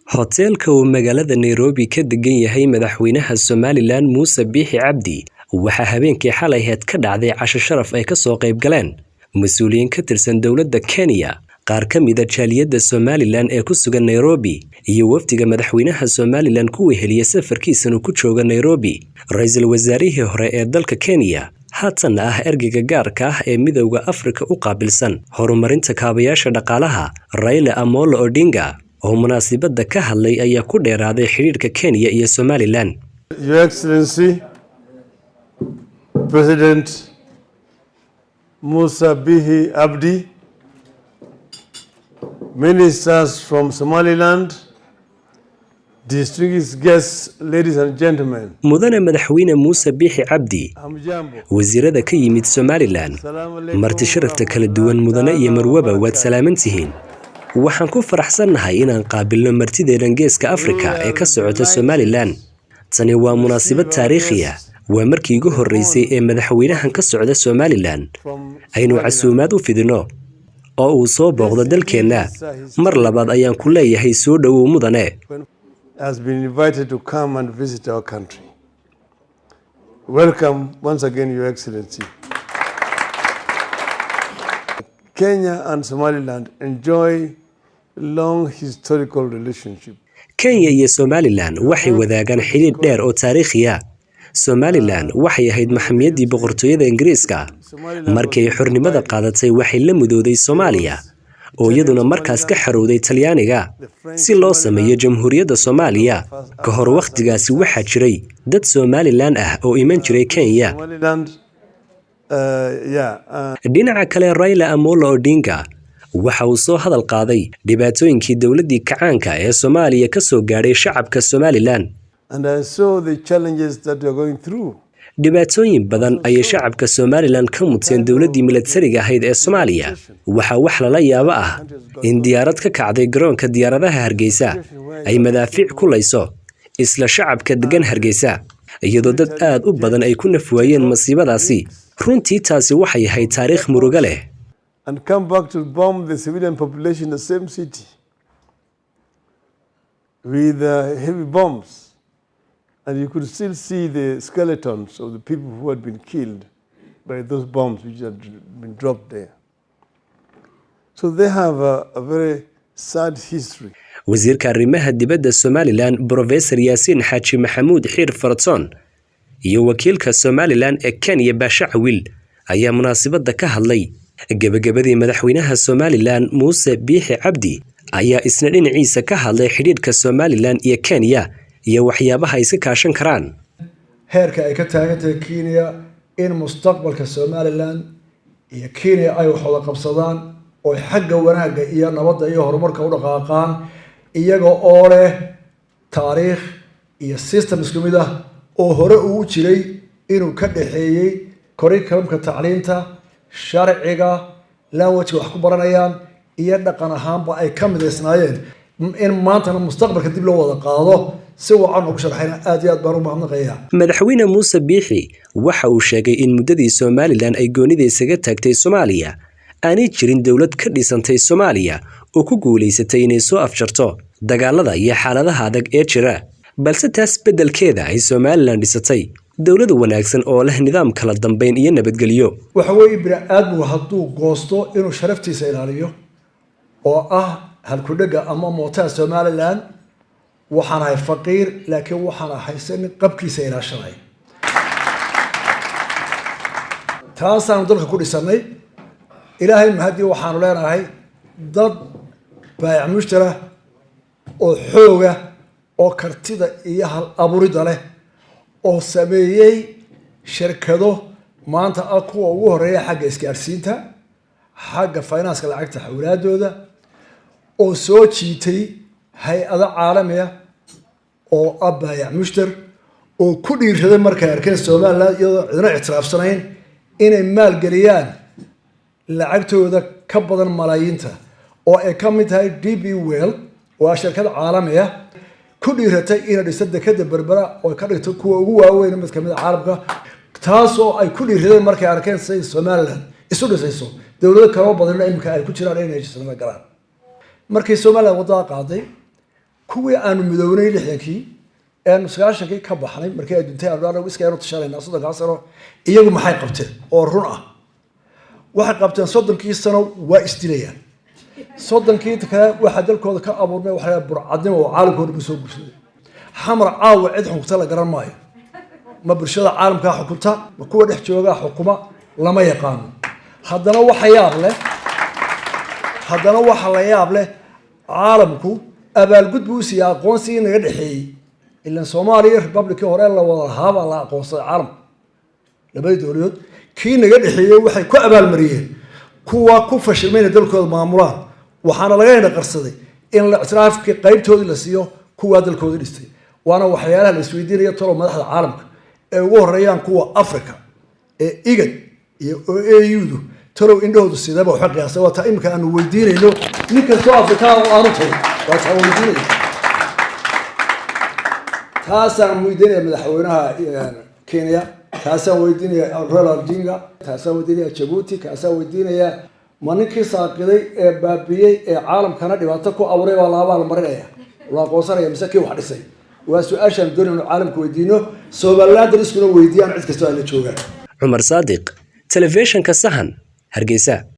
hoteelka uu magaalada Nairobi ka degan yahay madaxweynaha Somaliland Muuse Biixi Cabdi waxa habeenkii xalay heed ka dhacday casho sharaf ay ka soo qayb galeen mas'uuliyiin ka tirsan dawladda Kenya qaar ka mid ah jaaliyadda Somaliland ee ku sugan Nairobi iyo wafdiga madaxweynaha Somaliland ku weheliyay safarkiisa ku jooga Nairobi ra'iisul wasaarihii hore ee dalka Kenya haatan ah ergeyga gaarka ah ee midowga Afrika u qaabilsan horumarinta kaabayaasha dhaqaalaha Raila Amolo Odinga oo munaasabada ka hadlay ayaa ku dheeraaday xiriirka Kenya iyo Somaliland. Your Excellency President Musa Bihi Abdi, ministers from Somaliland, distinguished guests, ladies and gentlemen. Mudane madaxweyne Muuse Biixi Cabdi wasiirada ka yimid Somaliland marti sharafta kala duwan mudane iyo marwaba waad salaamantihiin. waxaan ku faraxsanahay inaan qaabilno martideena geeska Afrika ee ka socota Somaliland. Tani waa munaasabad taariikhi ah waa markii ugu horeysay ee madaxweynahan ka socda Somaliland aynu casuumaad u fidino oo uu soo booqdo dalkeena mar labaad ayaan ku leeyahay soo dhawow mudane. Has been invited to come and visit our country. Welcome once again, Your Excellency. Kenya and Somaliland enjoy long historical relationship. Kenya iyo Somaliland waxay wadaagaan xiriir dheer oo taariikhi ah. Somaliland waxay ahayd maxamiyadii boqortooyada Ingiriiska markay xornimada qaadatay waxay la mudooday Soomaaliya oo iyaduna markaas ka xarowday Talyaaniga si loo sameeyo jamhuuriyadda Soomaaliya ka hor waqtigaasi waxa jiray dad Somaliland ah oo iman jiray Kenya. dhinaca kale Raila Amolo Odinga waxa uu soo hadal qaaday dhibaatooyinkii dawladdii kacaanka ee Soomaaliya ka soo gaadhay shacabka Somaliland. And I saw the challenges that we are going through. dhibaatooyin badan ayay shacabka Somaliland ka muteen dawladdii militariga ahayd ee Soomaaliya waxa wax lala yaabo ah in diyaarad ka kacday garoonka diyaaradaha Hargeysa ay madaafiic ku layso isla shacabka degan Hargeysa iyadoo dad aad u badan ay ku nafwaayeen masiibadaasi. runtii taasi waxay ahayd taariikh murugo leh. And come back to bomb the civilian population in the same city with heavy bombs. And you could still see the skeletons of the people who had been killed by those bombs which had been dropped there. So they have a very sad history. wasiirka arrimaha dibadda Somaliland Professor Yaasiin Xaaji Maxamuud Xiir Faratoon iyo wakiilka Somaliland ee Kenya Baasha Cawil ayaa munaasabada ka hadlay. gabagabadii madaxweynaha Somaliland Muuse Biixi Cabdi ayaa isna dhinaciisa ka hadlay xiriirka Somaliland iyo Kenya iyo waxyaabaha ay iska kaashan karaan. heerka ay ka taagantahay Kenya in mustaqbalka Somaliland iyo Kenya ay wax wada qabsadaan oo xagga wanaagga iyo nabadda iyo horumarka u dhaqaaqaan iyaga oo leh taariikh iyo system isku mid ah oo hore uu jiray inuu ka dhaxeeyay curriculumka tacliinta sharciga language wax ku baranayaan iyo dhaqan ahaanba ay ka mideysnaayeen in maanta mustaqbalka dib loo wada qaado si wacan ugu sharxayna aad iyo aad baan u mahadnaqayaa. madaxweyne Muuse Biixi waxa uu sheegay in muddadii Somaliland ay goonida isaga tagtay Soomaaliya aanay jirin dawlad ka dhisantay Soomaaliya oo ku guuleysatay inay soo afjarto dagaalada iyo xaaladaha adag ee jira balse taas bedelkeeda ay Somaliland dhisatay dawlad wanaagsan oo leh nidaam kala dambeyn iyo nabadgelyo. waxa weeye bini'aadmu hadduu goosto inuu sharaftiisa ilaaliyo oo ah halku dhaga ama mootaa Somaliland waxaan ahay faqiir laakiin waxaan haysan qabkiisa ilaashanay. taasaan dalka ku dhisanay ilaahay mahadi waxaanu leenahay dad baayac mushtara oo xooga oo kartida iyo hal abuurida leh oo sameeyay shirkado maanta kuwa ugu horeeya xagga isgaarsiinta xagga finance-ka lacagta xawlaadooda oo soo jiitay hay'ado caalami ah oo abaya mushtar oo ku dhiirsaday markay arkeen Somaliland iyadoo cidna ictiraafsanayn inay maal galiyaan lacagtooda ka badan malaayiinta oo ay ka mid tahay DP World waa shirkad caalami ah ku dhiiratay inay dhisto dekada Berbera oo ka dhigto kuwa ugu waaweyn mid ka mid ah caalamka taasoo ay ku dhiiradeen markay arkeen say Somaliland isu dhisayso dawlado kale oo badan imka ay ku jiraan inay jisna galaan markii Somaliland wada qaaday kuwii aanu midownay lixdankii aanu sagaashankii ka baxnay markii ay duntay aanu iska yaro tashanayna soddonkaa sano iyagu maxay qabteen oo run ah waxay qabteen soddonkii sano waa isdilayaan soddonkii kale waxa dalkooda ka abuurmay waxa burcadnimo oo caalamkooda ku soo bulshaday xamar caawa cid xukunta la garan maayo ma bulshada caalamka xukunta ma kuwa dhex jooga xukuma lama yaqaano haddana waxa la yaab leh caalamku abaalgud buu siiyay aqoonsigii naga dhaxeeyay ilaa Soomaaliya Republic hore la wada lahaaba la aqoonsaday caalamka labada dawladood kii naga dhaxeeyay waxay ku abaalmariyeen kuwa ku fashilmayna dalkooda maamulaan waxaana laga hela qarsaday in la israafki qaybtoodii la siiyo kuwa dalkooda dhistay waana waxyaalaha la isweydiinayo talo madaxda caalamka ee ugu horeeyaan kuwa Afrika ee IGAD iyo AU talow indhoodu sidaba waxa qiyaasay waa taa imka aanu weydiinayno ninka soo Afrika oo aanu tahay waa taa weydiinayno taasaan weydiinaya madaxweynaha Kenya taasaan weydiinaya Raila Odinga taasaan weydiinaya Djibouti taasaan weydiinaya maninkii saaqiday ee baabiyay ee caalamkana dhibaato ku abuuray waa laaba la marinaya waa qoonsanaya masakii wax dhisay waa su'aashan doonayno caalamku weydiino Soomaaliland iskuna weydiiyaan cid kasta ay la joogaan Umar Sadiq telefishinka Sahan Hargeysa.